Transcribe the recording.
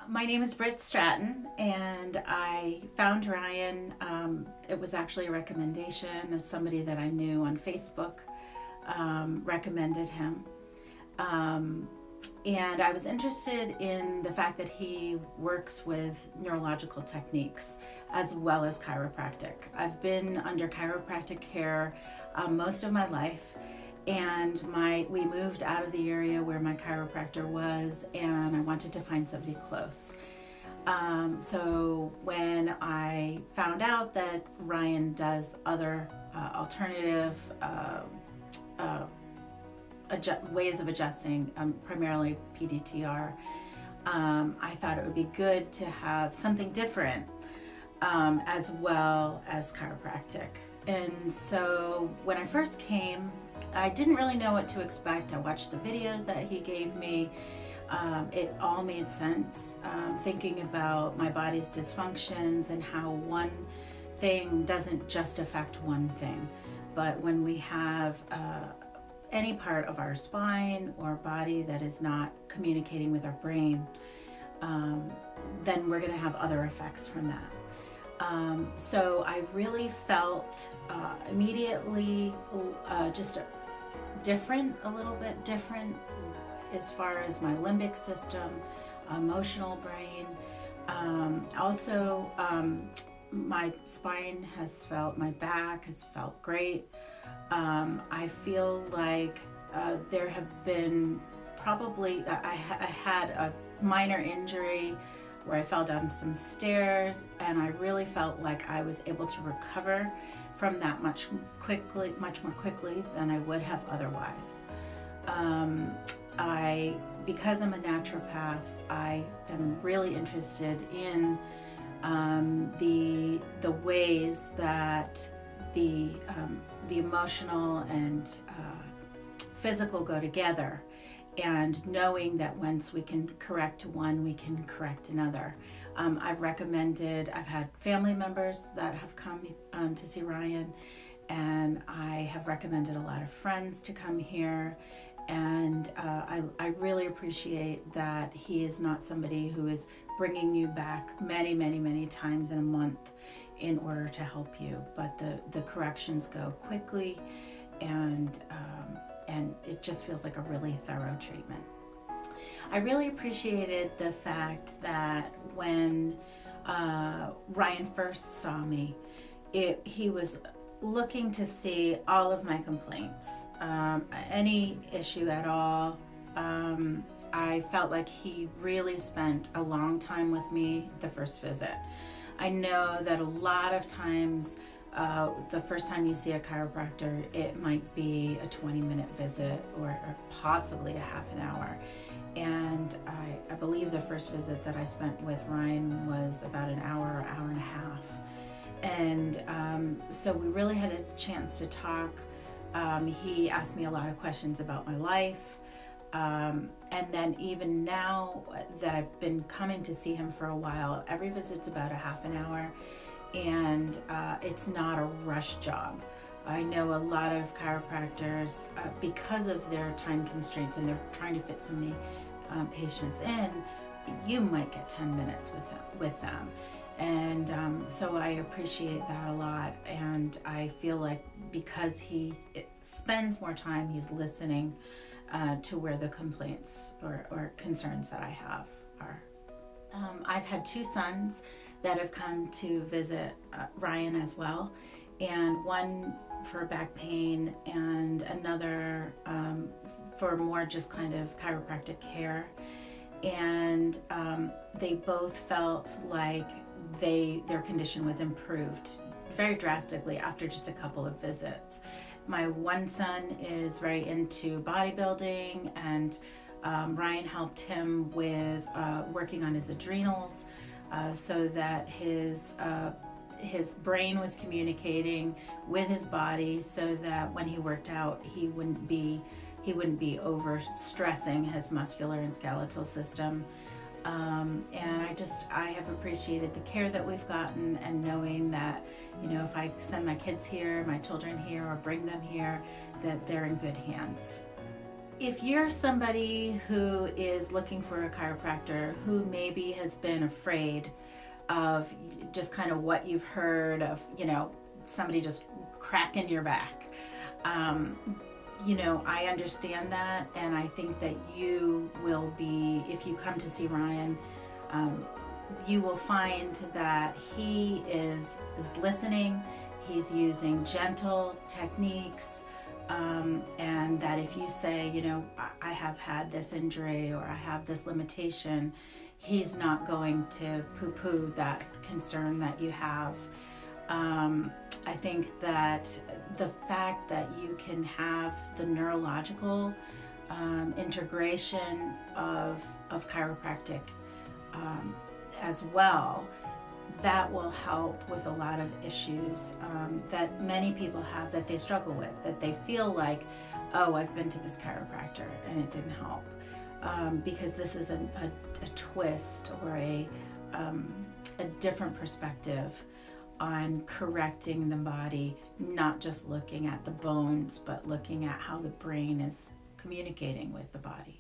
My name is Britt Stratton, and I found Ryan. It was actually a recommendation as somebody that I knew on Facebook recommended him. Um, and I was interested in the fact that he works with neurological techniques as well as chiropractic. I've been under chiropractic care most of my life, and we moved out of the area where my chiropractor was, and I wanted to find somebody close. So when I found out that Ryan does other alternative ways of adjusting, primarily PDTR, I thought it would be good to have something different as well as chiropractic. And so when I first came, I didn't really know what to expect. I watched the videos that he gave me. It all made sense, thinking about my body's dysfunctions and how one thing doesn't just affect one thing. But when we have any part of our spine or body that is not communicating with our brain, then we're going to have other effects from that. So I really felt immediately just different, a little bit different as far as my limbic system, emotional brain. Also, my spine has felt, my back has felt great. I feel like there have been probably, I had a minor injury where I fell down some stairs, and I really felt like I was able to recover from that much more quickly than I would have otherwise. Because I'm a naturopath, I am really interested in the ways that the emotional and physical go together, and knowing that once we can correct one, we can correct another. I've had family members that have come to see Ryan, and I have recommended a lot of friends to come here. And I really appreciate that he is not somebody who is bringing you back many times in a month in order to help you, but the corrections go quickly, and it just feels like a really thorough treatment. I really appreciated the fact that when Ryan first saw me, he was looking to see all of my complaints, any issue at all. I felt like he really spent a long time with me the first visit. I know that a lot of times the first time you see a chiropractor, it might be a 20-minute visit or possibly a half an hour. And I believe the first visit that I spent with Ryan was about an hour and a half. And so we really had a chance to talk. He asked me a lot of questions about my life. And then even now that I've been coming to see him for a while, every visit's about a half an hour, and it's not a rush job. I know a lot of chiropractors, because of their time constraints and they're trying to fit so many patients in, you might get 10 minutes with them. And so I appreciate that a lot, and I feel like because he spends more time, he's listening to where the complaints or concerns that I have are. I've had two sons that have come to visit Ryan as well, and one for back pain and another for more just kind of chiropractic care. And they both felt like their condition was improved very drastically after just a couple of visits. My one son is very into bodybuilding, and Ryan helped him with working on his adrenals so that his brain was communicating with his body, so that when he worked out, he wouldn't be over stressing his muscular and skeletal system. And I have appreciated the care that we've gotten, and knowing that, if I send my kids here, my children here, or bring them here, that they're in good hands. if you're somebody who is looking for a chiropractor who maybe has been afraid of just kind of what you've heard of, somebody just cracking your back, I understand that, and I think that you will be, if you come to see Ryan, you will find that he is listening, he's using gentle techniques, and that if you say, I have had this injury or I have this limitation, he's not going to poo-poo that concern that you have. I think that the fact that you can have the neurological integration of chiropractic as well, that will help with a lot of issues that many people have, that they struggle with, that they feel like, oh, I've been to this chiropractor and it didn't help, because this is a twist or a different perspective on correcting the body, not just looking at the bones, but looking at how the brain is communicating with the body.